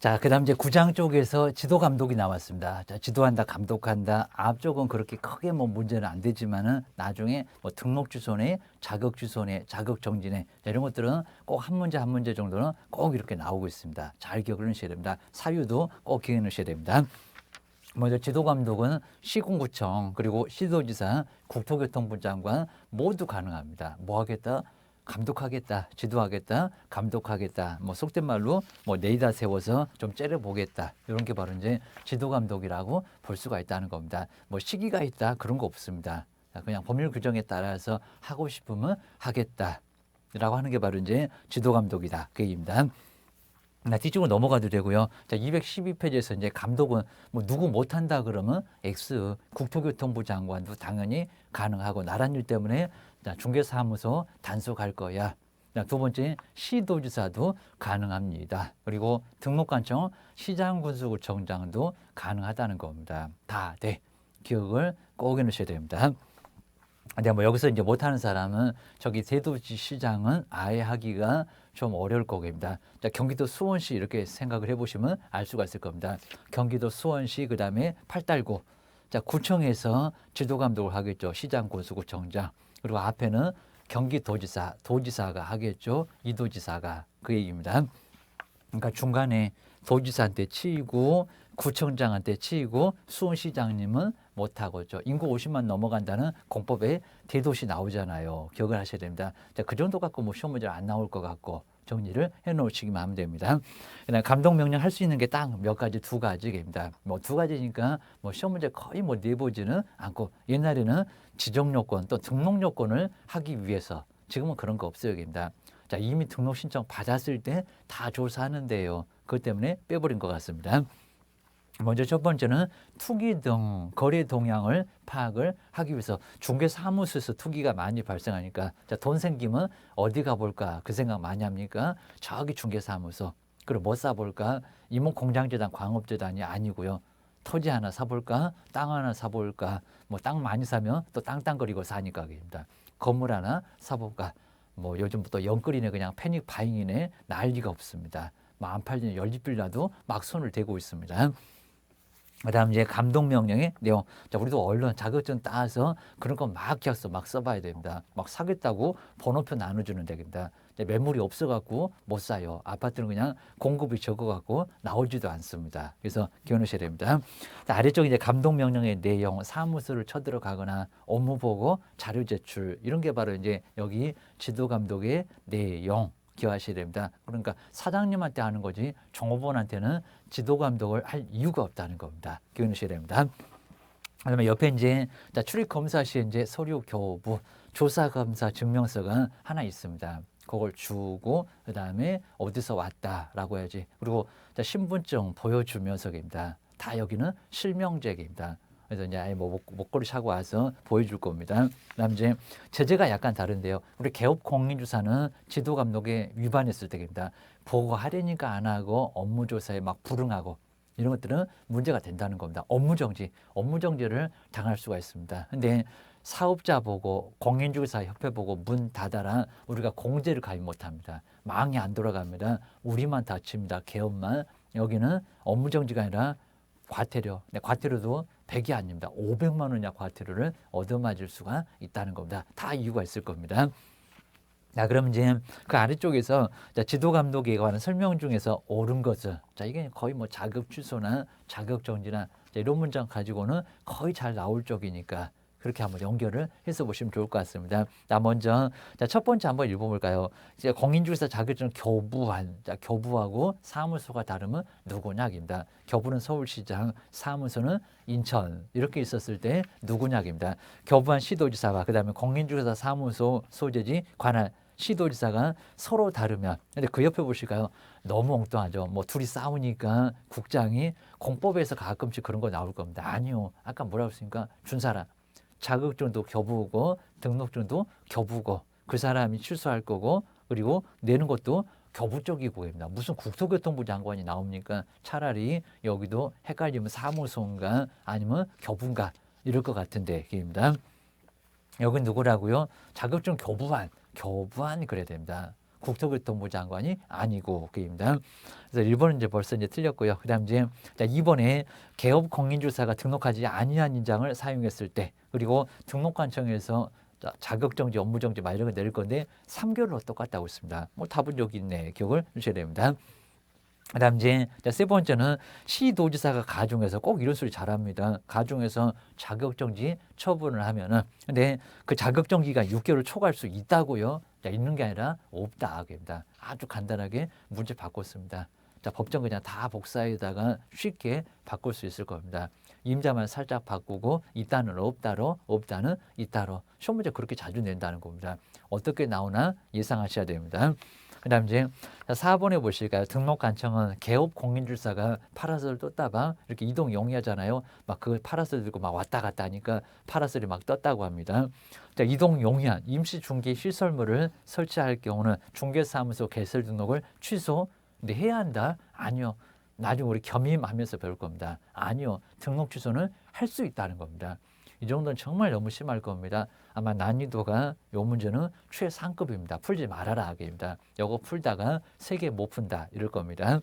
자, 그다음 이제 구장 쪽에서 지도 감독이 나왔습니다. 자, 지도한다, 감독한다. 앞쪽은 그렇게 크게 뭐 문제는 안 되지만은 나중에 뭐 등록 주소네, 자격 주소네, 자격 정지네 이런 것들은 꼭 한 문제 한 문제 정도는 꼭 이렇게 나오고 있습니다. 잘 기억을 하셔야 됩니다. 사유도 꼭 기억해 놓으셔야 됩니다. 먼저 지도 감독은 시군구청 그리고 시도지사, 국토교통부 장관 모두 가능합니다. 뭐 하겠다? 감독하겠다, 지도하겠다, 감독하겠다. 뭐 속된 말로 뭐 내다 세워서 좀 째려보겠다. 이런 게 바로 이제 지도 감독이라고 볼 수가 있다는 겁니다. 뭐 시기가 있다 그런 거 없습니다. 그냥 법률 규정에 따라서 하고 싶으면 하겠다라고 하는 게 바로 이제 지도 감독이다 그 얘기입니다. 뒤쪽으로 넘어가도 되고요. 자, 212페이지에서 이제 감독은 뭐 누구 못한다 그러면 X 국토교통부 장관도 당연히 가능하고 나란 일 때문에 중개사무소 단속할 거야. 두 번째 시도지사도 가능합니다. 그리고 등록관청 시장군수구청장도 가능하다는 겁니다. 다 돼. 기억을 꼭 해놓으셔야 됩니다. 근데 뭐 여기서 이제 못하는 사람은 저기 대도시 시장은 아예 하기가 좀 어려울 거입니다. 자, 경기도 수원시 이렇게 생각을 해보시면 알 수가 있을 겁니다. 경기도 수원시 그다음에 팔달구. 자, 구청에서 지도 감독을 하겠죠. 시장 군수구청장. 그리고 앞에는 경기도지사, 도지사가 하겠죠. 이도지사가 그 얘기입니다. 그러니까 중간에 도지사한테 치이고 구청장한테 치이고 수원시장님은 못하고죠. 인구 50만 넘어간다는 공법에 대도시 나오잖아요. 기억을 하셔야 됩니다. 자, 그 정도 갖고 뭐 시험 문제 안 나올 것 같고 정리를 해놓으시기만 하면 됩니다. 그다음 감독 명령 할 수 있는 게 딱 몇 가지, 두 가지입니다. 뭐 두 가지니까 뭐 시험 문제 거의 뭐 내보지는 않고 옛날에는 지정 요건 또 등록 요건을 하기 위해서 지금은 그런 거 없어요, 입니다. 자, 이미 등록 신청 받았을 때 다 조사하는데요. 그것 때문에 빼버린 것 같습니다. 먼저 첫 번째는 투기 등 거래 동향을 파악을 하기 위해서 중개사무소에서 투기가 많이 발생하니까 자, 돈 생기면 어디 가볼까 그 생각 많이 합니까? 저기 중개사무소. 그리고 뭐 사볼까? 임원공장재단 광업재단이 아니고요. 토지 하나 사볼까? 땅 하나 사볼까? 뭐 땅 많이 사면 또 땅땅거리고 사니까 그입니다. 건물 하나 사볼까? 뭐 요즘부터 영끌이네 그냥 패닉 바잉이네 난리가 없습니다. 뭐 안 팔리는 연립빌라도 막 손을 대고 있습니다. 그다음 이제 감독 명령의 내용. 자, 우리도 얼른 자격증 따서 그런 거 막 계약서 막 써봐야 됩니다. 막 사겠다고 번호표 나눠주는 데입니다. 매물이 없어갖고 못 사요. 아파트는 그냥 공급이 적어갖고 나오지도 않습니다. 그래서 기억하셔야 됩니다. 자, 아래쪽 이제 감독 명령의 내용, 사무소를 쳐들어가거나 업무 보고 자료 제출 이런 게 바로 이제 여기 지도 감독의 내용. 기억하셔야 됩니다. 그러니까 사장님한테 하는 거지 종업원한테는 지도 감독을 할 이유가 없다는 겁니다. 기억하셔야 됩니다. 그다음에 옆에 이제 출입 검사 시에 이제 서류 교부, 조사 검사 증명서가 하나 있습니다. 그걸 주고 그다음에 어디서 왔다라고 해야지. 그리고 신분증 보여주면서입니다. 다 여기는 실명제입니다. 그래서 이제 뭐 목걸이 차고 와서 보여줄 겁니다. 그다음 이제 제재가 약간 다른데요. 우리 개업 공인주사는 지도 감독에 위반했을 때입니다. 보고하려니까 안 하고 업무조사에 막 불응하고 이런 것들은 문제가 된다는 겁니다. 업무정지를 당할 수가 있습니다. 근데 사업자 보고 공인주사 협회 보고 문 닫아라 우리가 공제를 가입 못합니다. 망이 안 돌아갑니다. 우리만 다칩니다. 개업만. 여기는 업무정지가 아니라 과태료. 과태료도 100이 아닙니다. 500만 원이야 과태료를 얻어맞을 수가 있다는 겁니다. 다 이유가 있을 겁니다. 자, 그럼 이제 그 아래쪽에서 지도 감독에 관한 설명 중에서 옳은 것은 이게 거의 뭐 자격 취소나 자격 정지나 이런 문장 가지고는 거의 잘 나올 쪽이니까 그렇게 한번 연결을 해서 보시면 좋을 것 같습니다. 먼저 첫 번째 한번 읽어볼까요? 이제 공인중개사 자격증 교부한, 교부하고 사무소가 다르면 누구냐입니다. 교부는 서울시장, 사무소는 인천 이렇게 있었을 때 누구냐입니다. 교부한 시도지사와 그다음에 공인중개사 사무소 소재지 관할 시도지사가 서로 다르면 근데 그 옆에 보실까요? 너무 엉뚱하죠. 뭐 둘이 싸우니까 국장이 공법에서 가끔씩 그런 거 나올 겁니다. 아니요. 아까 뭐라고 했습니까? 준 사람. 자격증도 교부고 등록증도 교부고 그 사람이 취소할 거고 그리고 내는 것도 교부 쪽이고입니다. 무슨 국토교통부 장관이 나옵니까? 차라리 여기도 헷갈리면 사무소인가 아니면 교부인가 이럴 것 같은데 입니다. 여긴 누구라고요? 자격증 교부한 그래야 됩니다. 국토교통부 장관이 아니고 그입니다. 그래서 1번은 이제 벌써 이제 틀렸고요. 그다음 이제 2번에 개업 공인주사가 등록하지 아니한 인장을 사용했을 때, 그리고 등록관청에서 자격정지, 업무정지 막 이런 거 내릴 건데 3개월로 똑같다고 있습니다. 뭐 답은 여기 있네. 기억을 주셔야 됩니다. 그다음 이제 세 번째는 시도지사가 가중해서, 꼭 이런 소리 잘합니다. 가중해서 자격정지 처분을 하면은, 근데 그 자격정지가 6개월을 초과할 수 있다고요? 있는 게 아니라 없다. 그입니다. 아주 간단하게 문제 바꿨습니다. 법정 그냥 다 복사에다가 쉽게 바꿀 수 있을 겁니다. 임자만 살짝 바꾸고 있다는 없다로, 없다는 있다로. 시험 문제 그렇게 자주 낸다는 겁니다. 어떻게 나오나 예상하셔야 됩니다. 그 다음 이제 4번에 보실까요? 등록관청은 개업 공인줄사가 파라솔을 떴다가 이렇게 이동 용이하잖아요. 막 그 파라솔 들고 막 왔다 갔다 하니까 파라솔이 막 떴다고 합니다. 자, 이동 용이한 임시 중개 시설물을 설치할 경우는 중개사무소 개설 등록을 취소. 근데 해야 한다? 아니요. 나중에 우리 겸임하면서 배울 겁니다. 아니요. 등록 취소는 할 수 있다는 겁니다. 이 정도는 정말 너무 심할 겁니다. 아마 난이도가 요 문제는 최상급입니다. 풀지 말아라 하기입니다. 요거 풀다가 3개 못 푼다 이럴 겁니다.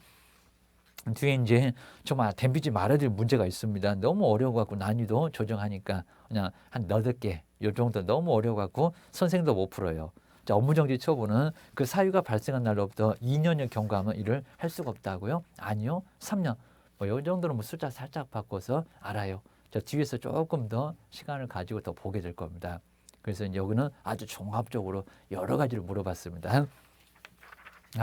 뒤에 이제 정말 덤비지 말아야 될 문제가 있습니다. 너무 어려워갖고 난이도 조정하니까 그냥 한 8개 요 정도 너무 어려워갖고 선생도 못 풀어요. 자, 업무정지 처분은 그 사유가 발생한 날로부터 2년여 경과하면 일을 할 수가 없다고요? 아니요. 3년. 뭐 요 정도는 뭐 숫자 살짝 바꿔서 알아요. 자, 뒤에서 조금 더 시간을 가지고 더 보게 될 겁니다. 그래서 이제 여기는 아주 종합적으로 여러 가지를 물어봤습니다.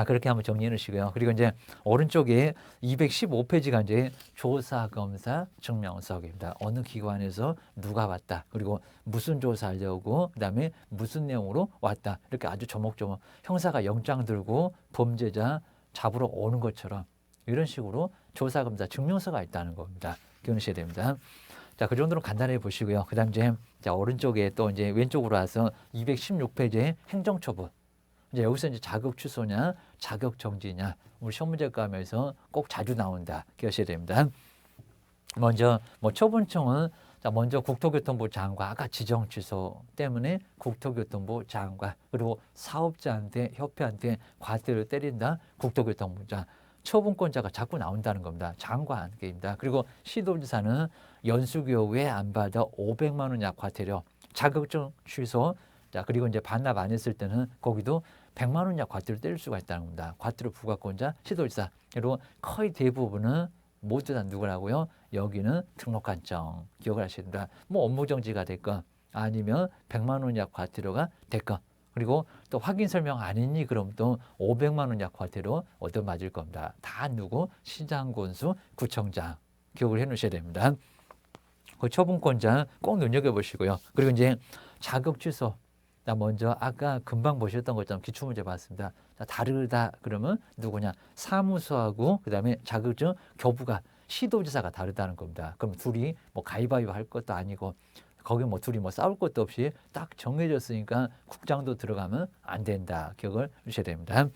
그렇게 한번 정리해 놓으시고요. 그리고 이제 오른쪽에 215페이지가 이제 조사, 검사, 증명서입니다. 어느 기관에서 누가 왔다. 그리고 무슨 조사하려고, 그 다음에 무슨 내용으로 왔다. 이렇게 아주 조목조목 형사가 영장 들고 범죄자 잡으러 오는 것처럼 이런 식으로 조사, 검사, 증명서가 있다는 겁니다. 기억하셔야 됩니다. 자, 그 정도로 간단하게 보시고요. 그 다음 이제 오른쪽에 또 이제 왼쪽으로 와서 216페이지에 행정처분. 이제 여기서 이제 자격 취소냐, 자격 정지냐, 우리 시험 문제감에서 꼭 자주 나온다. 기억하셔야 됩니다. 먼저 처분청은 먼저 국토교통부 장관, 아까 지정 취소 때문에 국토교통부 장관, 그리고 사업자한테, 협회한테 과태료를 때린다. 국토교통부장. 처분권자가 자꾸 나온다는 겁니다. 장관입니다. 그리고 시도지사는 연수교 왜 안 받아 500만 원 이하 과태료, 자격증 취소. 자, 그리고 이제 반납 안 했을 때는 거기도 100만 원 이하 과태료 때릴 수가 있다는 겁니다. 과태료 부과권자 시도지사. 그리고 거의 대부분은 모두 다 누구라고요? 여기는 등록관청. 기억을 하셔야 됩니다. 뭐 업무정지가 됐건 아니면 100만 원 이하 과태료가 됐건, 그리고 또 확인 설명 안 했니? 그럼 또 500만 원 이하 과태료 얻어맞을 겁니다. 다 누구? 시장, 군수, 구청장. 기억을 해 놓으셔야 됩니다. 그 처분권자 꼭 눈여겨보시고요. 그리고 이제 자격 취소. 먼저 아까 금방 보셨던 것처럼 기출문제 봤습니다. 다르다 그러면 누구냐? 사무소하고 그다음에 자격증 교부가, 시도지사가 다르다는 겁니다. 그럼 둘이 뭐 가위바위보 할 것도 아니고 거기 뭐 둘이 뭐 싸울 것도 없이 딱 정해졌으니까 국장도 들어가면 안 된다. 기억을 주셔야 됩니다.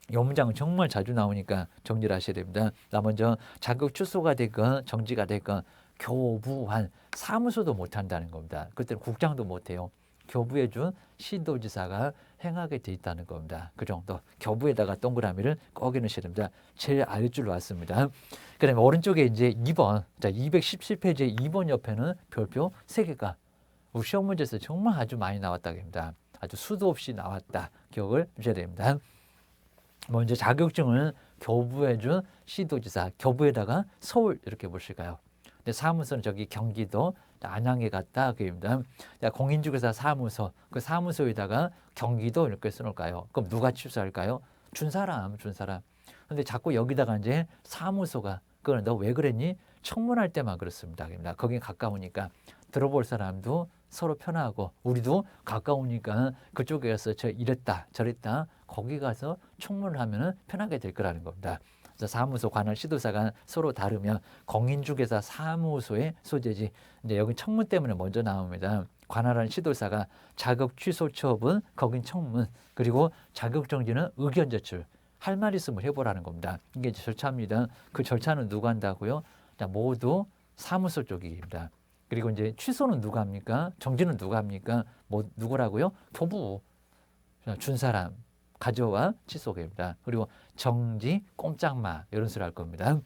이 문장은 정말 자주 나오니까 정리를 하셔야 됩니다. 먼저 자격 취소가 됐건 정지가 됐건 교부한, 사무소도 못한다는 겁니다. 그때는 국장도 못해요. 교부해준 시도지사가 행하게 돼 있다는 겁니다. 그 정도. 교부에다가 동그라미를 꼭 해놓으셔야 됩니다. 제일 아랫줄로 왔습니다. 그 다음에 오른쪽에 이제 2번. 자, 217페이지에 2번 옆에는 별표 3개가 우리 시험 문제에서 정말 아주 많이 나왔다고 합니다. 아주 수도 없이 나왔다. 기억을 주셔야 됩니다. 먼저 자격증을 교부해준 시도지사, 교부에다가 서울 이렇게 보실까요? 근데 사무소는 저기 경기도 안양에 갔다 그입니다. 공인중개사 사무소, 그 사무소에다가 경기도 이렇게 써놓을까요? 그럼 누가 취소할까요? 준 사람. 근데 자꾸 여기다가 이제 사무소가, 그걸 너 왜 그랬니? 청문할 때만 그렇습니다. 거기 가까우니까 들어볼 사람도 서로 편하고, 우리도 가까우니까 그쪽에 가서 저 이랬다 저랬다 거기 가서 청문을 하면은 편하게 될 거라는 겁니다. 사무소, 관할, 시도사가 서로 다르면 공인중개사 사무소의 소재지. 이제 여기 청문 때문에 먼저 나옵니다. 관할한 시도사가 자격 취소 처분, 거긴 청문, 그리고 자격 정지는 의견 제출. 할 말 있으면 해보라는 겁니다. 이게 절차입니다. 그 절차는 누가 한다고요? 모두 사무소 쪽입니다. 그리고 이제 취소는 누가 합니까? 정지는 누가 합니까? 뭐 누구라고요? 교부. 준 사람. 가져와 취소입니다. 그리고 정지, 꼼짝마 이런 소리 할 겁니다.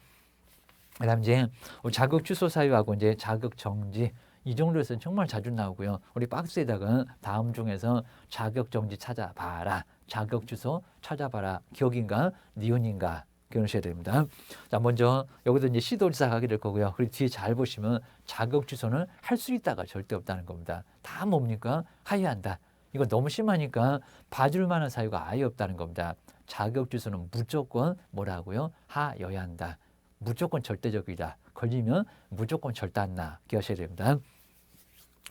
그다음 이제 자격 취소 사유하고 이제 자격 정지 이 정도에서는 정말 자주 나오고요. 우리 박스에다가 다음 중에서 자격 정지 찾아봐라, 자격 취소 찾아봐라, 기억인가, 니은인가 그러셔야 됩니다. 자, 먼저 여기도 이제 시도지사 하게 될 거고요. 그리고 뒤에 잘 보시면 자격 취소는 할 수 있다가 절대 없다는 겁니다. 다 뭡니까? 하여야 한다. 이거 너무 심하니까 봐줄 만한 사유가 아예 없다는 겁니다. 자격 취소는 무조건 뭐라고요? 하여야 한다. 무조건 절대적이다. 걸리면 무조건 절대 안 나. 기억하셔야 됩니다.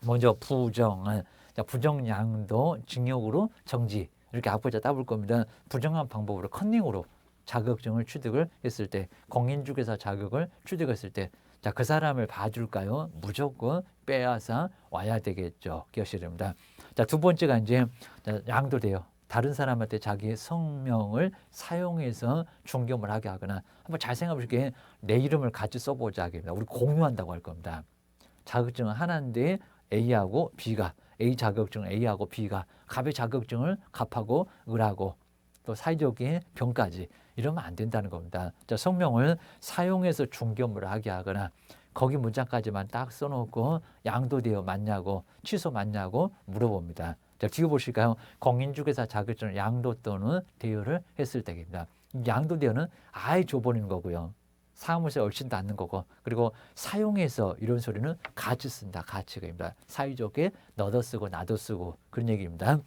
먼저 부정은 부정양도 징역으로 정지 이렇게 앞글자 따볼 겁니다. 부정한 방법으로 컨닝으로 자격증을 취득을 했을 때 공인중개사 자격을 취득했을 때 자, 그 사람을 봐줄까요? 무조건 빼앗아 와야 되겠죠. 기억하셔야 됩니다. 자, 두 번째가 이제 양도돼요. 다른 사람한테 자기의 성명을 사용해서 중개업을 하게 하거나 한번 잘 생각해 보시게 내 이름을 같이 써보자 하겠습니다. 우리 공유한다고 할 겁니다. 자격증은 하나인데 A하고 B가 A 자격증 A하고 B가 갑의 자격증을 갑하고 을하고 또 사회적인 병까지 이러면 안 된다는 겁니다. 자, 성명을 사용해서 중개업을 하게 하거나 거기 문장까지만 딱 써놓고 양도되어 맞냐고 취소 맞냐고 물어봅니다. 자, 뒤에 보실까요? 공인중개사 자격증을 양도 또는 대여를 했을 때입니다. 양도대여는 아예 줘버리는 거고요. 사무소에 얼씬도 않는 거고 그리고 사용해서 이런 소리는 같이 쓴다. 같이입니다. 사유적에 너도 쓰고 나도 쓰고 그런 얘기입니다.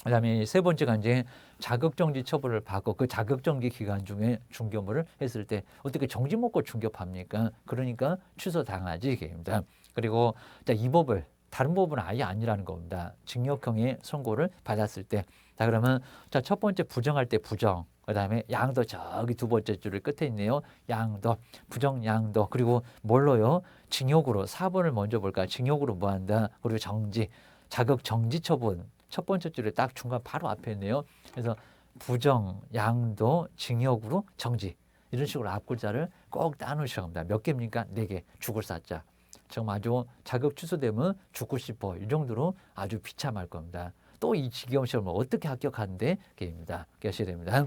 그다음에 세 번째가 이제 자격정지 처벌을 받고 그 자격정지 기간 중에 중개업을 했을 때 어떻게 정지 먹고 중개업합니까? 그러니까 취소당하지 이게입니다. 그리고 자, 이 법을 다른 법은 아예 아니라는 겁니다. 징역형의 선고를 받았을 때. 자, 그러면 자, 첫 번째 부정할 때 부정. 그다음에 양도 저기 두 번째 줄을 끝에 있네요. 양도, 부정 양도. 그리고 뭘로요? 징역으로 4번을 먼저 볼까요? 징역으로 뭐 한다? 그리고 정지, 자격 정지 처분. 첫 번째 줄에 딱 중간 바로 앞에 있네요. 그래서 부정, 양도, 징역으로 정지. 이런 식으로 앞글자를 꼭 따놓으셔야 합니다. 몇 개입니까? 4개. 죽을 사자. 정말 아주 자격 취소되면 죽고 싶어. 이 정도로 아주 비참할 겁니다. 또 이 지경 시험을 어떻게 합격하는데 게임입니다. 기억하셔야 됩니다.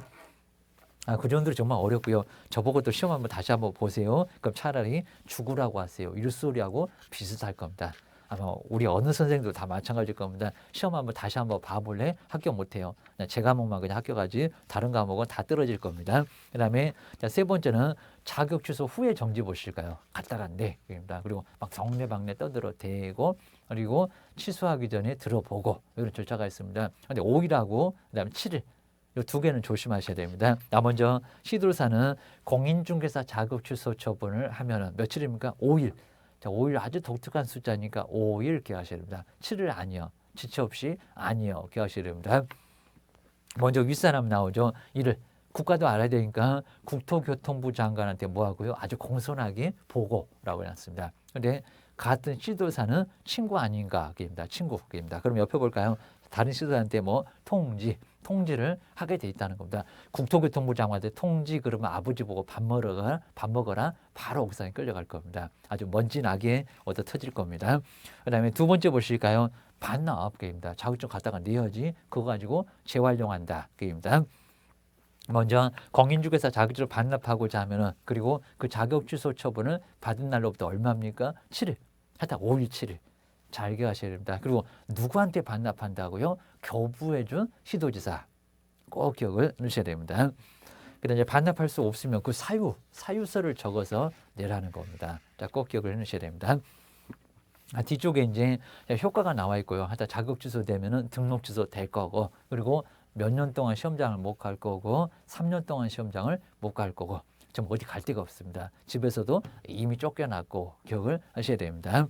그 정도로 정말 어렵고요. 저보고 또 시험 한번 다시 한번 보세요. 그럼 차라리 죽으라고 하세요. 이런 소리하고 비슷할 겁니다. 아마 우리 어느 선생도 다 마찬가지일 겁니다. 시험 한번 다시 한번 봐볼래? 합격 못해요. 제 과목만 그냥 합격하지 다른 과목은 다 떨어질 겁니다. 그 다음에 세 번째는 자격 취소 후에 정지 보실까요? 갔다가 네. 그리고 막 정내방내 떠들어 대고 그리고 취소하기 전에 들어보고 이런 절차가 있습니다. 근데 5일하고 그다음에 7일 이 두 개는 조심하셔야 됩니다. 먼저 시도사는 공인중개사 자격 취소 처분을 하면은 며칠입니까? 5일. 자, 5일 아주 독특한 숫자니까 5일 기억하셔야 됩니다. 7일 아니요. 지체 없이 아니요. 기억하셔야 됩니다. 먼저 윗사람 나오죠. 이를 국가도 알아야 되니까 국토교통부 장관한테 뭐 하고요? 아주 공손하게 보고라고 해놨습니다. 그런데 같은 시도사는 친구 아닌가? 입니다. 친구입니다. 그럼 옆에 볼까요? 다른 시도사한테 뭐 통지를 하게 돼 있다는 겁니다. 국토교통부 장관한테 통지 그러면 아버지 보고 밥 먹어라 바로 옥상에 끌려갈 겁니다. 아주 먼지나게 얻어 터질 겁니다. 그 다음에 두 번째 보실까요? 반납입니다. 자격증 갖다가 내야지 그거 가지고 재활용한다. 그입니다. 먼저 공인중개사 자격증을 반납하고자 하면은 그리고 그 자격 취소 처분을 받은 날로부터 얼마입니까? 7일. 하여튼 5일 7일. 잘 기억하셔야 됩니다. 그리고 누구한테 반납한다고요? 교부해준 시도지사. 꼭 기억을 넣으셔야 됩니다. 그다음에 이제 반납할 수 없으면 그 사유서를 적어서 내라는 겁니다. 자, 꼭 기억을 해놓으셔야 됩니다. 뒤쪽에 이제 효과가 나와 있고요. 하여튼 자격 취소되면은 등록 취소 될 거고, 그리고 몇 년 동안 시험장을 못 갈 거고, 3년 동안 시험장을 못 갈 거고, 좀 어디 갈 데가 없습니다. 집에서도 이미 쫓겨났고 기억을 하셔야 됩니다.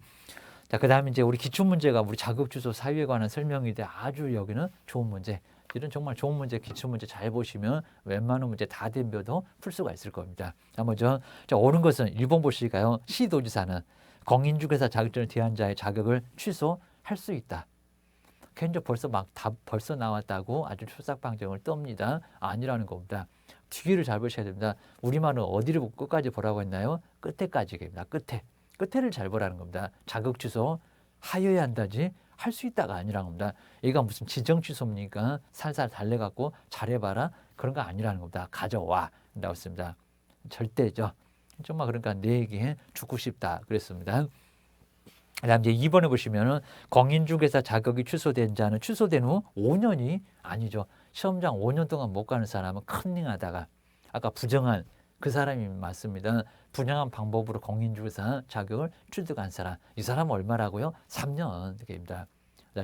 자, 그 다음에 이제 우리 기출문제가 우리 자격 취소 사유에 관한 설명인데 아주 여기는 좋은 문제. 이런 정말 좋은 문제, 기출문제 잘 보시면 웬만한 문제 다 덤벼도 풀 수가 있을 겁니다. 먼저 옳은 것은 1번 보실까요? 시도지사는 공인중개사 자격증을 대한 자의 자격을 취소할 수 있다. 현재 벌써 막 답 벌써 나왔다고 아주 출삭방정을 떱니다. 아니라는 겁니다. 뒤를 잘 보셔야 됩니다. 우리말은 어디를 끝까지 보라고 했나요? 끝에까지입니다. 끝에를 잘 보라는 겁니다. 자격 취소 하여야 한다지 할 수 있다가 아니라는 겁니다. 얘가 무슨 지정 취소입니까? 살살 달래갖고 잘해봐라 그런 거 아니라는 겁니다. 가져와 나왔습니다. 절대죠. 정말 그러니까 내게 죽고 싶다 그랬습니다. 그다음 이제 2번에 보시면은 공인중개사 자격이 취소된 자는 취소된 후 5년이 아니죠. 시험장 5년 동안 못 가는 사람은 컨닝하다가 아까 부정한 그 사람이 맞습니다. 부정한 방법으로 공인중개사 자격을 취득한 사람. 이 사람은 얼마라고요? 3년 입니다.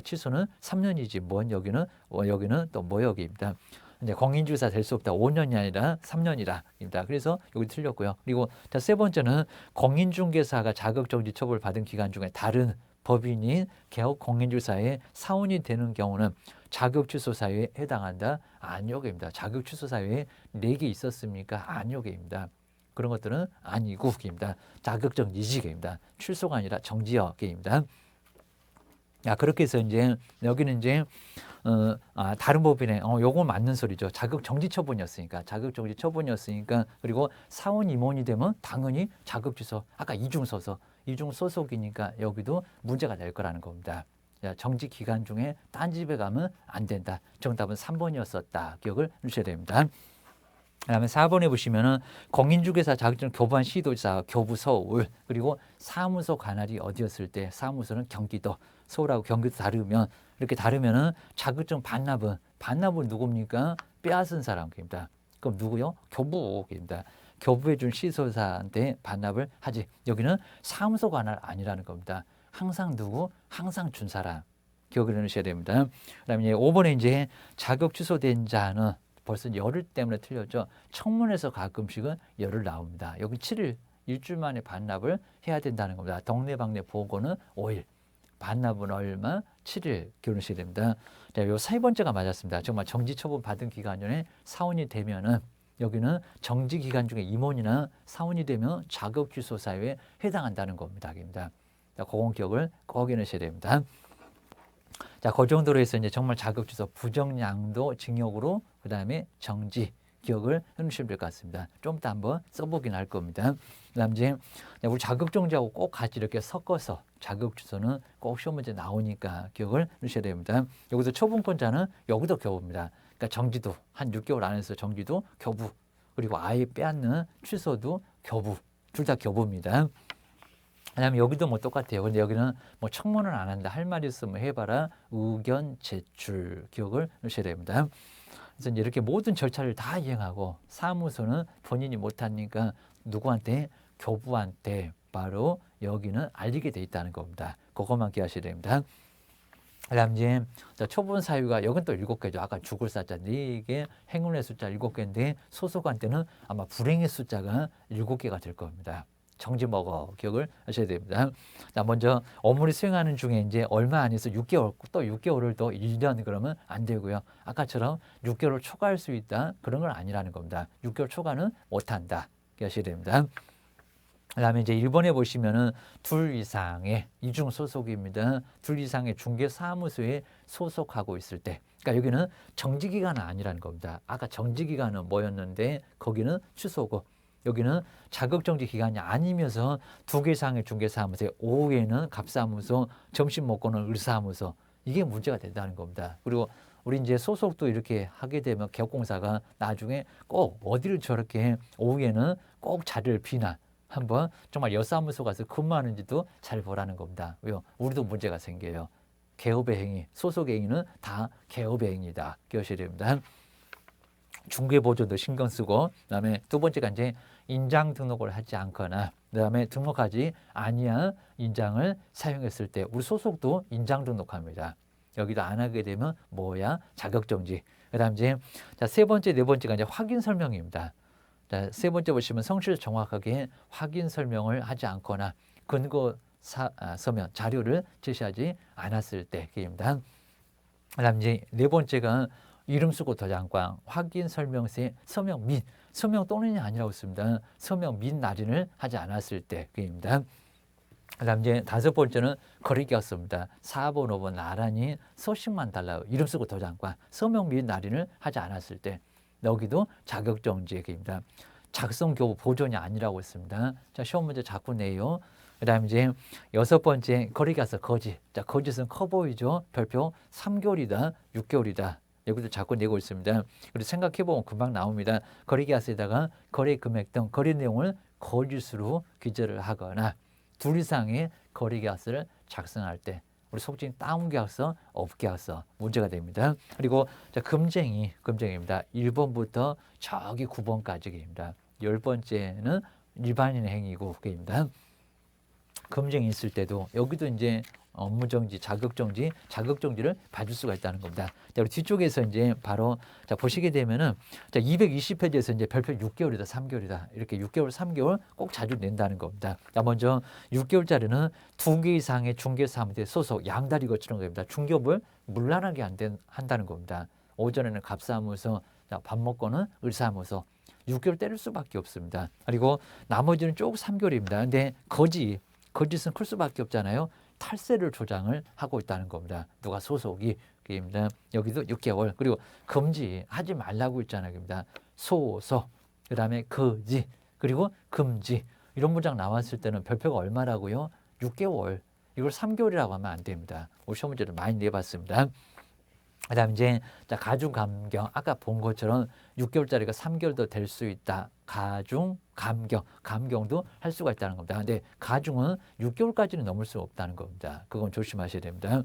취소는 3년이지 뭔 여기는 또 뭐 여기입니다. 이제 공인중개사 될 수 없다. 5년이 아니라 3년이라입니다. 그래서 여기 틀렸고요. 그리고 세 번째는 공인중개사가 자격정지 처벌 받은 기간 중에 다른 법인인 개업 공인중개사의 사원이 되는 경우는 자격 취소 사유에 해당한다. 아니오게입니다. 자격 취소 사유에 4개 있었습니까? 아니오게입니다. 그런 것들은 아니고입니다. 자격정지지입니다. 취소가 아니라 정지역입니다. 그렇게 해서 이제 여기는 이제 다른 법인에 요거 맞는 소리죠. 자격정지 처분이었으니까 그리고 사원 임원이 되면 당연히 자격 취소. 아까 이중 소속이니까 여기도 문제가 될 거라는 겁니다. 정지 기간 중에 딴 집에 가면 안 된다. 정답은 3번이었었다. 기억을 해주셔야 됩니다. 그다음에 4번에 보시면은 공인중개사 자격증 교부한 시도지사 교부 서울 그리고 사무소 관할이 어디였을 때 사무소는 경기도 서울하고 경기도 다르면 이렇게 다르면은 자격증 반납은 누굽니까? 빼앗은 사람입니다. 그럼 누구요? 교부입니다. 교부해 준 시소사한테 반납을 하지. 여기는 사무소 관할 아니라는 겁니다. 항상 항상 준 사람. 기억을 해주셔야 됩니다. 그다음에 5번에 이제 자격 취소된 자는 벌써 열흘 때문에 틀렸죠. 청문회에서 가끔씩은 열흘 나옵니다. 여기 7일, 일주일 만에 반납을 해야 된다는 겁니다. 동네방네 보고는 5일, 반납은 얼마? 7일 기울이셔야 됩니다. 자, 요 세 번째가 맞았습니다. 정말 정지 처분 받은 기간 전에 사원이 되면은 여기는 정지 기간 중에 임원이나 사원이 되면 자격 취소 사유에 해당한다는 겁니다. 그건 기억을 꼭 해내셔야 됩니다. 자, 그 정도로 해서 이제 정말 자격 취소 부정양도 징역으로 그다음에 정지 기억을 해주시면 될 것 같습니다. 좀 이따 한번 써보긴 할 겁니다. 그다음 이제 우리 자격 정지하고 꼭 같이 이렇게 섞어서 자격 취소는 꼭 시험 문제 나오니까 기억을 해주셔야 됩니다. 여기서 처분권자는 여기도 교부입니다. 그러니까 정지도 한 6개월 안에서 정지도 교부 그리고 아예 빼앗는 취소도 교부 둘 다 교부입니다. 그다음에 여기도 뭐 똑같아요. 근데 여기는 뭐 청문을 안 한다. 할 말 있으면 해봐라. 의견 제출 기억을 하셔야 됩니다. 그래서 이제 이렇게 모든 절차를 다 이행하고 사무소는 본인이 못하니까 누구한테? 교부한테 바로 여기는 알리게 돼 있다는 겁니다. 그것만 기억하셔야 됩니다. 그다음 이제 처분 사유가 여긴 또 7개죠. 아까 죽을 숫자 4개, 행운의 숫자 7개인데 소속한테는 아마 불행의 숫자가 7개가 될 겁니다. 정지 먹어 기억을 하셔야 됩니다. 자, 먼저 업무를 수행하는 중에 이제 얼마 안에서 6개월 또 6개월을 또 1년 그러면 안 되고요. 아까처럼 6개월을 초과할 수 있다 그런 건 아니라는 겁니다. 6개월 초과는 못 한다. 기억하셔야 됩니다. 그다음에 이제 1번에 보시면은 2 이상의 이중 소속입니다. 2 이상의 중개 사무소에 소속하고 있을 때, 그러니까 여기는 정지 기간은 아니라는 겁니다. 아까 정지 기간은 뭐였는데 거기는 취소고. 여기는 자격정지 기간이 아니면서 2개 이상의 중개사무소에 오후에는 갑사무소, 점심 먹고는 을사무소 이게 문제가 된다는 겁니다. 그리고 우리 이제 소속도 이렇게 하게 되면 개업공사가 나중에 꼭 어디를 저렇게 오후에는 꼭 자리를 비나 한번 정말 여사무소 가서 근무하는지도 잘 보라는 겁니다. 왜요? 우리도 문제가 생겨요. 개업의 행위, 소속의 행위는 다 개업의 행위다. 기억하셔야 됩니다. 중개 보조도 신경 쓰고, 그다음에 두 번째가 이제 인장 등록을 하지 않거나, 그다음에 등록하지 아니한 인장을 사용했을 때 우리 소속도 인장 등록합니다. 여기도 안 하게 되면 뭐야? 자격정지. 그다음 이제 세 번째, 네 번째가 이제 확인 설명입니다. 자, 세 번째 보시면 성실 정확하게 확인 설명을 하지 않거나 근거 서면 자료를 제시하지 않았을 때입니다. 그다음 이제 네 번째가 이름 쓰고 도장광 확인 설명서에 서명 및 서명 또는이 아니라고 했습니다. 서명 및 날인을 하지 않았을 때입니다. 그다음 이제 다섯 번째는 거리기였습니다. 4번, 5번 나란히 서식만 달라고 이름 쓰고 도장광 서명 및 날인을 하지 않았을 때 여기도 자격정지입니다. 작성 교부 보존이 아니라고 했습니다. 자, 시험 문제 자꾸 내요. 그다음에 이제 여섯 번째 거리 가서 거짓. 자, 거짓은 커 보이죠. 별표 3개월이다, 6개월이다. 여기도 자꾸 내고 있습니다. 그리고 생각해 보면 금방 나옵니다. 거리 계약서에다가 거래 금액 등 거래 내용을 거짓으로 기재를 하거나 둘 이상의 거래 계약서를 작성할 때 우리 속칭 다운 계약서, 업 계약서 문제가 됩니다. 그리고 자, 금쟁이입니다. 1번부터 저기 9번까지입니다. 10번째는 일반인 행위고 그게입니다. 금쟁이 있을 때도 여기도 이제 업무정지, 자격정지를 받을 수가 있다는 겁니다. 자, 우리 뒤쪽에서 이제 바로 자, 보시게 되면은 자, 220페이지에서 이제 별표 6개월이다, 3개월이다. 이렇게 6개월, 3개월 꼭 자주 낸다는 겁니다. 자, 먼저 6개월짜리는 2개 이상의 중개사무소에 소속 양다리 거치는 겁니다. 중개업을 물란하게 한다는 겁니다. 오전에는 갑사무소, 자, 밥 먹고는 을사무소. 6개월 때릴 수밖에 없습니다. 그리고 나머지는 쭉 3개월입니다. 근데 거짓은 클 수밖에 없잖아요. 탈세를 조장을 하고 있다는 겁니다. 누가 소속이 입니다. 여기도 6개월. 그리고 금지 하지 말라고 있잖아요. 입니다. 소속, 그다음에 거지, 그리고 금지. 이런 문장 나왔을 때는 별표가 얼마라고요? 6개월. 이걸 3개월이라고 하면 안 됩니다. 우리 시험 문제를 많이 내봤습니다. 그다음 이제 자, 가중 감경 아까 본 것처럼 6개월짜리가 3개월도 될 수 있다. 가중 감경도 할 수가 있다는 겁니다. 근데 가중은 6개월까지는 넘을 수 없다는 겁니다. 그건 조심하셔야 됩니다.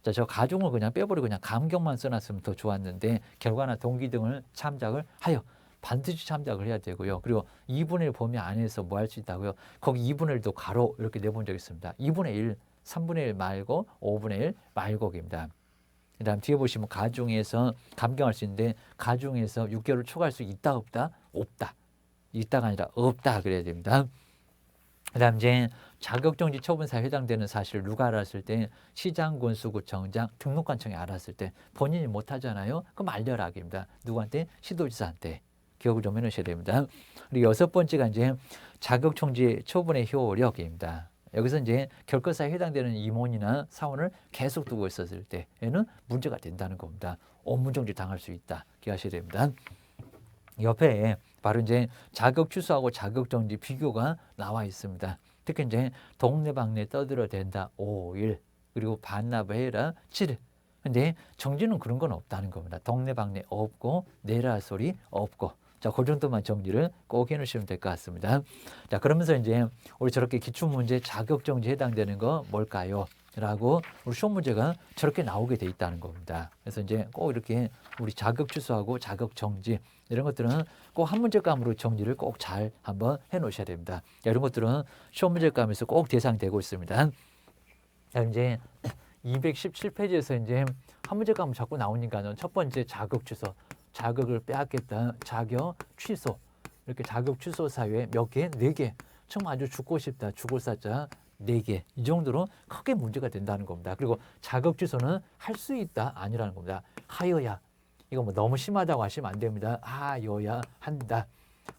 자, 저 가중을 그냥 빼버리고 그냥 감경만 써놨으면 더 좋았는데 결과나 동기 등을 참작을 하여 반드시 참작을 해야 되고요. 그리고 2분의 1 범위 안에서 뭐 할 수 있다고요? 거기 2분의 1도 가로 이렇게 내본 적 있습니다. 2분의 1, 3분의 1 말고 5분의 1 말고입니다. 그 다음 뒤에 보시면 가중에서 감경할 수 있는데 가중에서 6개월을 초과할 수 있다 없다? 없다. 있다가 아니라 없다 그래야 됩니다. 그 다음 이제 자격정지 처분사에 해당되는 사실을 누가 알았을 때 시장군수구청장 등록관청이 알았을 때 본인이 못하잖아요. 그럼 알려라 입니다. 누구한테? 시도지사한테. 기억을 좀 해놓으셔야 됩니다. 그리고 여섯 번째가 이제 자격정지 처분의 효력입니다. 여기서 이제 결과사에 해당되는 임원이나 사원을 계속 두고 있었을 때에는 문제가 된다는 겁니다. 업무정지 당할 수 있다. 기억하셔야 됩니다. 옆에 바로 이제 자격 취소하고 자격정지 비교가 나와 있습니다. 특히 이제 동네방네 떠들어댄다 5일 그리고 반납을 해라 7일. 근데 정지는 그런 건 없다는 겁니다. 동네방네 없고 내라 소리 없고. 자, 그 정도만 정리를 꼭 해놓으시면 될 것 같습니다. 자, 그러면서 이제 우리 저렇게 기출문제 자격정지 해당되는 거 뭘까요? 라고 우리 시험 문제가 저렇게 나오게 돼 있다는 겁니다. 그래서 이제 꼭 이렇게 우리 자격 취소하고 자격 정지 이런 것들은 꼭 한 문제감으로 정리를 꼭 잘 한번 해 놓으셔야 됩니다. 이런 것들은 시험 문제감에서 꼭 대상되고 있습니다. 자, 이제 217페이지에서 이제 한 문제감 자꾸 나오니까는 첫 번째 자격 취소, 자격을 빼앗겠다, 자격 취소 이렇게 자격 취소 사유에 몇 개? 4개. 정말 아주 죽고 싶다, 죽을 사자 4개. 이 정도로 크게 문제가 된다는 겁니다. 그리고 자격 취소는 할 수 있다, 아니라는 겁니다. 하여야. 이거 뭐 너무 심하다고 하시면 안 됩니다. 하여야 한다.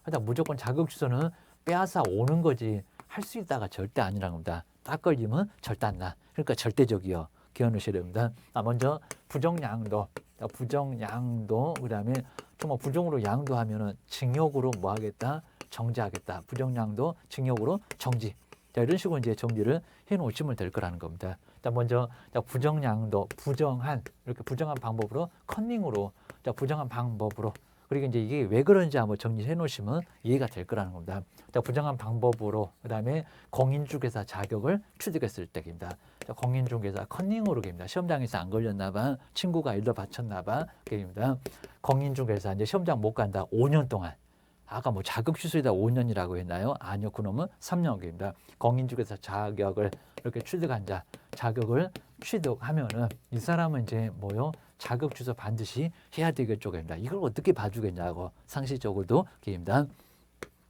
하다 무조건 자격 취소는 빼앗아 오는 거지 할 수 있다가 절대 아니라는 겁니다. 딱 걸리면 절대 안 나. 그러니까 절대적이요. 기억 넣으셔야 됩니다. 먼저 부정양도. 부정양도 그다음에 정말 부정으로 양도하면은 징역으로 뭐 하겠다? 정지하겠다. 부정양도 징역으로 정지. 자, 이런 식으로 이제 정리를 해 놓으시면 될 거라는 겁니다. 자, 먼저 부정양도, 부정한 이렇게 부정한 방법으로 컨닝으로 자, 부정한 방법으로 그리고 이제 이게 왜 그런지 한번 정리해 놓으시면 이해가 될 거라는 겁니다. 자, 부정한 방법으로 그다음에 공인중개사 자격을 취득했을 때입니다. 자, 공인중개사 컨닝으로 입니다. 시험장에서 안 걸렸나 봐. 친구가 일러 바쳤나 봐. 입니다. 공인중개사 이제 시험장 못 간다. 5년 동안. 아까 뭐 자격 취소이다 5년이라고 했나요? 아니요. 그놈은 3년입니다. 공인중개사 자격을 이렇게 취득한 자 자격을 취득하면은 이 사람은 이제 뭐요? 자격 취소 반드시 해야 되겠죠입니다. 이걸 어떻게 봐주겠냐고 상식적으로도 기입니다.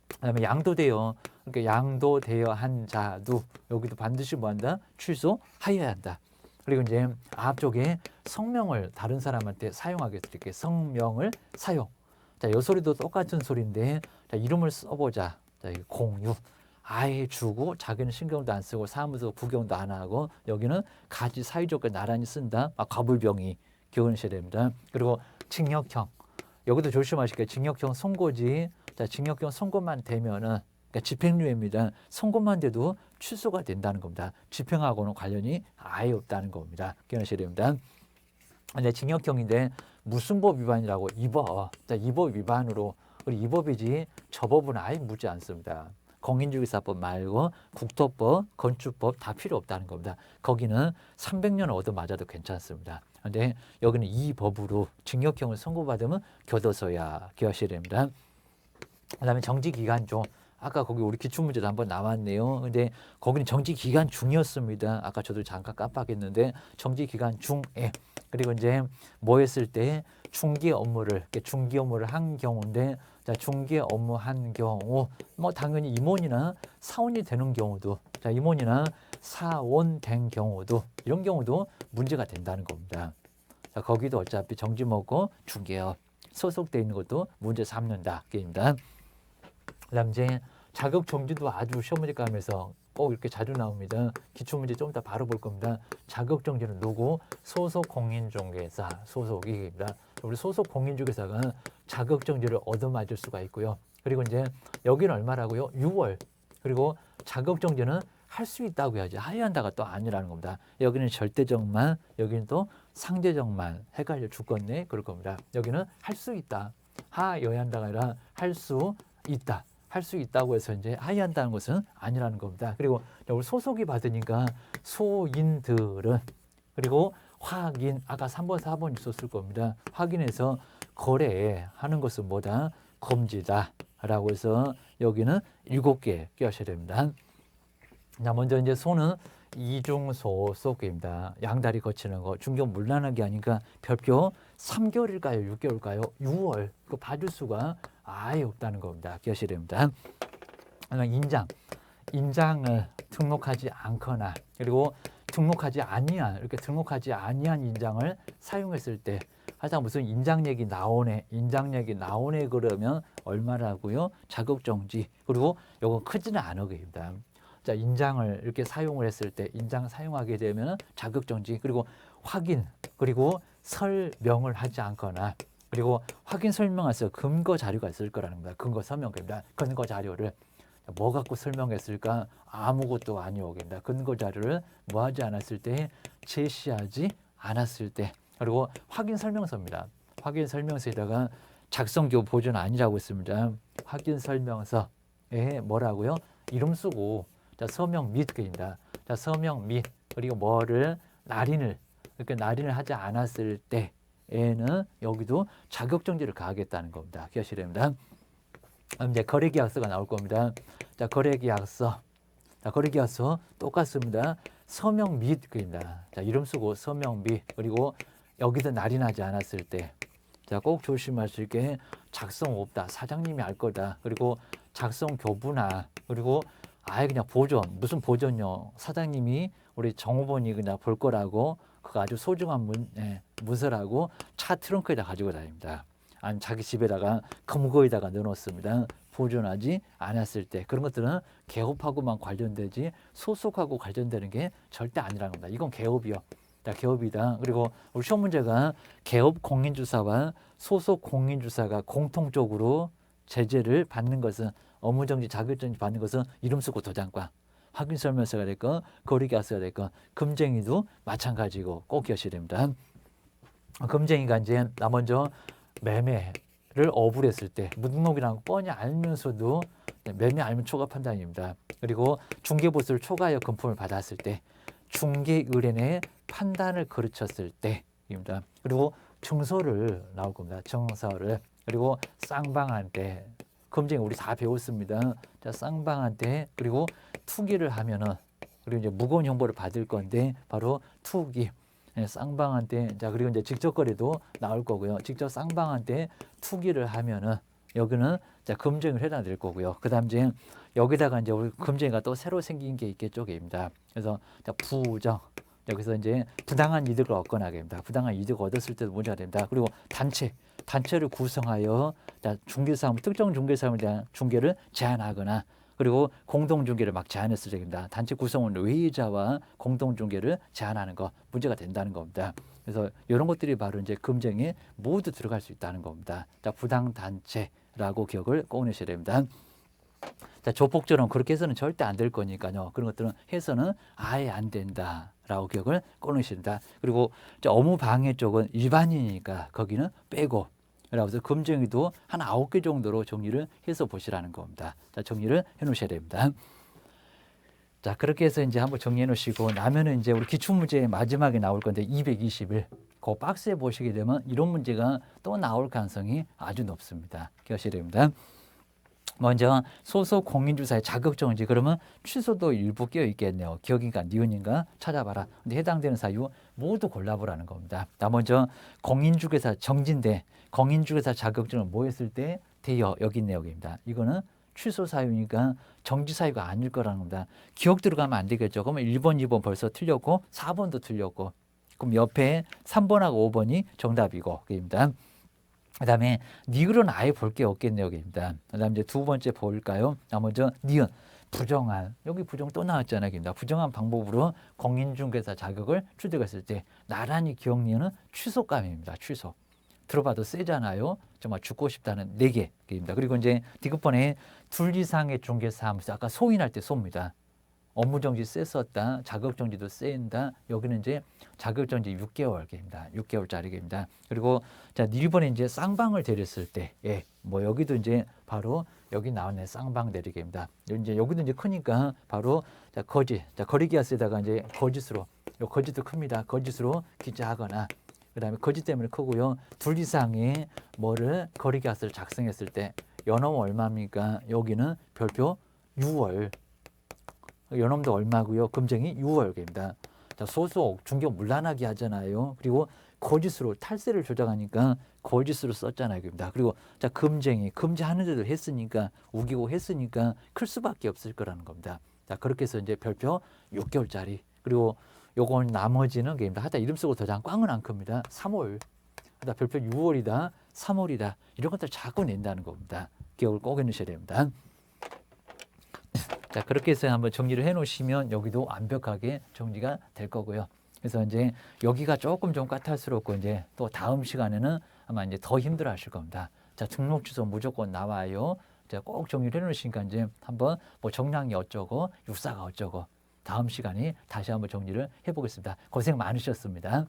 그다음에 양도되어 그러니까 양도되어 한 자도 여기도 반드시 뭐한다? 취소하여야 한다. 그리고 이제 앞쪽에 성명을 다른 사람한테 사용하게 이렇게 성명을 사용. 자, 이 소리도 똑같은 소리인데 자, 이름을 써보자. 자, 공유. 아예 주고 자기는 신경도 안 쓰고 사무소 구경도 안 하고 여기는 가지 사이좋게 나란히 쓴다. 가불병이 기억하셔야 됩니다. 그리고 징역형. 여기도 조심하실게요. 징역형 선고지. 자, 징역형 선고만 되면은 그러니까 집행유예입니다. 선고만 돼도 취소가 된다는 겁니다. 집행하고는 관련이 아예 없다는 겁니다. 기억하셔야 됩니다. 근데 징역형인데 무슨 법 위반이라고? 이 법. 이 법 위반으로 우리 이 법이지 저 법은 아예 묻지 않습니다. 공인중개사법 말고 국토법, 건축법 다 필요 없다는 겁니다. 거기는 300년을 얻어맞아도 괜찮습니다. 근데 여기는 이 법으로 징역형을 선고받으면 교도소야. 기억하셔야 됩니다. 그다음에 정지기간 중 아까 거기 우리 기출문제도 한번 나왔네요. 근데 거기는 정지기간 중이었습니다. 아까 저도 잠깐 깜빡했는데 정지기간 중에 그리고 이제 뭐 했을 때 중개 업무를 한 경우인데 자, 중개 업무 한 경우 뭐 당연히 임원이나 사원이 되는 경우도 자, 임원이나 사원 된 경우도 이런 경우도 문제가 된다는 겁니다. 자, 거기도 어차피 정지 먹고 중개업 소속돼 있는 것도 문제 삼는다. 게임입니다. 그다음 이제 자격 정지도 아주 시험 문제 감에서 꼭 이렇게 자주 나옵니다. 기출 문제 좀 이따 바로 볼 겁니다. 자격 정지는 누구? 소속 공인중개사 소속이입니다. 우리 소속 공인중개사가 자격 정지를 얻어맞을 수가 있고요. 그리고 이제 여기는 얼마라고요? 6월. 그리고 자격 정지는 할 수 있다고 해야지 하야한다가 또 아니라는 겁니다. 여기는 절대적만, 여기는 또 상대적만 헷갈려 죽겠네 그럴 겁니다. 여기는 할 수 있다. 하여야한다가 아니라 할 수 있다. 할 수 있다고 해서 이제 하야한다는 것은 아니라는 겁니다. 그리고 우리 소속이 받으니까 소인들은 그리고 확인 아까 3번 4번 있었을 겁니다. 확인해서 거래하는 것은 뭐다? 금지다 라고 해서 여기는 7개 끼하셔야 됩니다. 자, 먼저 이제 소는 이중소속입니다. 양다리 거치는 거 중견 물란하게 하니까 별표 3개월일까요? 6개월일까요? 6월. 그 봐줄 수가 아예 없다는 겁니다. 기억하셔야 됩니다. 인장을 등록하지 않거나 그리고 등록하지 아니한 이렇게 등록하지 아니한 인장을 사용했을 때 하여튼 무슨 인장 얘기 나오네 그러면 얼마라고요? 자격정지 그리고 요건 크지는 않으입니다. 자, 인장을 이렇게 사용을 했을 때 인장 사용하게 되면 자격정지 그리고 확인 그리고 설명을 하지 않거나 그리고 확인 설명해서 근거 자료가 있을 거라는 겁니다. 근거 설명입니다. 근거 자료를 뭐 갖고 설명했을까? 아무것도 아니오겠습니다. 근거 자료를 뭐 하지 않았을 때 제시하지 않았을 때 그리고 확인 설명서입니다. 확인 설명서에다가 작성교 보존 아니라고 했습니다. 확인 설명서에 뭐라고요? 이름 쓰고 자, 서명 및입니다. 자, 서명 및 그리고 뭐를 날인을 이렇게 날인을 하지 않았을 때에는 여기도 자격정지를 가하겠다는 겁니다. 기억하셔야 됩니다. 이제 거래계약서가 나올 겁니다. 자, 거래계약서. 자, 거래계약서 똑같습니다. 서명 및입니다. 자, 이름 쓰고 서명 및 그리고 여기서 날인하지 않았을 때. 자, 꼭 조심하실 게 작성 없다. 사장님이 알 거다. 그리고 작성 교부나 그리고 아예 그냥 보존. 무슨 보존요? 사장님이 우리 정호번이 그냥 볼 거라고 그거 아주 소중한 문서라고 차 트렁크에다 가지고 다닙니다. 아니 자기 집에다가 금고에다가 넣어놓습니다. 보존하지 않았을 때 그런 것들은 개업하고만 관련되지 소속하고 관련되는 게 절대 아니라는 겁니다. 이건 개업이요. 자, 개업이다. 그리고 우리 시험 문제가 개업 공인주사와 소속 공인주사가 공통적으로 제재를 받는 것은 업무정지 자격정지 받는 것은 이름 쓰고 도장과 확인설명서가 될건 거래계약서가 될건 금쟁이도 마찬가지고 꼭 기억하셔야 됩니다. 금쟁이가 이제 나 먼저 매매를 어불했을 때 무등록이라는 거 뻔히 알면서도 매매 알면 초과 판단입니다. 그리고 중개보수를 초과하여 금품을 받았을 때 중개 의뢰인의 판단을 거르쳤을 때입니다. 그리고 증서를 나올 겁니다. 증서를 그리고 쌍방한 때 금쟁이 우리 다 배웠습니다. 자, 쌍방한 때 그리고 투기를 하면은 그리고 이제 무거운 형벌을 받을 건데 바로 투기. 쌍방한 때, 자, 그리고 이제 직접 거래도 나올 거고요. 직접 쌍방한 때 투기를 하면은 여기는 자, 금쟁이를 해당될 거고요. 그 다음 이제 여기다가 이제 우리 금쟁이가 또 새로 생긴 게 있겠죠. 입니다. 그래서 자, 부정. 여기서 이제 부당한 이득을 얻거나 됩니다. 부당한 이득을 얻었을 때도 문제가 됩니다. 그리고 단체를 구성하여 자, 중개사무, 특정 중개사무에 대한 중개를 제한하거나 그리고 공동중개를 막 제한했을 때입니다. 단체 구성원 외의자와 공동중개를 제한하는 거 문제가 된다는 겁니다. 그래서 이런 것들이 바로 이제 금쟁에 모두 들어갈 수 있다는 겁니다. 자, 부당단체라고 기억을 꼭 내셔야 됩니다. 자, 조폭처럼 그렇게 해서는 절대 안 될 거니까요. 그런 것들은 해서는 아예 안 된다라고 기억을 꺼내신다. 그리고 자, 업무방해 쪽은 일반인이니까 거기는 빼고. 그래서 금정이도 한 9개 정도로 정리를 해서 보시라는 겁니다. 자, 정리를 해 놓으셔야 됩니다. 자, 그렇게 해서 이제 한번 정리해 놓으시고 나면은 이제 우리 기출문제 마지막에 나올 건데 221. 그 박스에 보시게 되면 이런 문제가 또 나올 가능성이 아주 높습니다. 기억하셔야 됩니다. 먼저 소속 공인주사의 자격정지 그러면 취소도 일부 끼어 있겠네요. 기억인가 니은인가 찾아봐라. 근데 해당되는 사유 모두 골라보라는 겁니다. 나 먼저 공인중개사 정지인데 공인중개사 자격증을 뭐 했을 때 대여 여기 있네 여기입니다. 이거는 취소 사유니까 정지 사유가 아닐 거라는 겁니다. 기억 들어가면 안 되겠죠. 그러면 1번, 2번 벌써 틀렸고 4번도 틀렸고 그럼 옆에 3번하고 5번이 정답이고 그입니다. 그다음에 니을은 아예 볼 게 없겠네요, 여기입니다. 그다음 이제 두 번째 볼까요? 먼저 니은 부정한 여기 부정 또 나왔잖아요, 여기입니다. 부정한 방법으로 공인중개사 자격을 취득했을 때 나란히 기억 니은은 취소감입니다. 취소. 들어봐도 세잖아요. 정말 죽고 싶다는 4개입니다. 그리고 이제 디귿번에 둘 이상의 중개사무소 아까 소인할 때 소입니다. 업무정지 셌었다. 자격정지도 쎄인다. 여기는 이제 자격정지 6개월입니다. 6개월짜리입니다. 그리고 자, 1번에 이제 쌍방을 데렸을 때, 예, 뭐 여기도 이제 바로 여기 나왔네. 쌍방 내리기입니다. 이제 여기도 이제 크니까 바로 자, 거짓. 자, 거리기하스에다가 이제 거짓으로, 요 거짓도 큽니다. 거짓으로 기재하거나, 그 다음에 거짓 때문에 크고요. 둘 이상의 뭐를 거리기하스를 작성했을 때, 연엄 얼마입니까? 여기는 별표 6월. 연엄도 얼마고요? 금정이 6월입니다. 자, 소속, 중개 문란하게 하잖아요. 그리고 거짓으로 탈세를 조작하니까 거짓으로 썼잖아요. 그리고 자, 금쟁이 금지하는데도 했으니까 우기고 했으니까 클 수밖에 없을 거라는 겁니다. 자, 그렇게 해서 이제 별표 6개월짜리. 그리고 요건 나머지는 게임다. 하다 이름 쓰고 도장 꽝은 안 큽니다. 3월. 하다 별표 6월이다. 3월이다. 이런 것들 자꾸 낸다는 겁니다. 기억을 꼭 해놓으셔야 됩니다. 자, 그렇게 해서 한번 정리를 해 놓으시면 여기도 완벽하게 정리가 될 거고요. 그래서 이제 여기가 조금 좀 까탈스럽고 이제 또 다음 시간에는 아마 이제 더 힘들어 하실 겁니다. 자, 등록 주소 무조건 나와요. 자, 꼭 정리를 해 놓으시니까 이제 한번 뭐 정량이 어쩌고 육사가 어쩌고 다음 시간에 다시 한번 정리를 해 보겠습니다. 고생 많으셨습니다.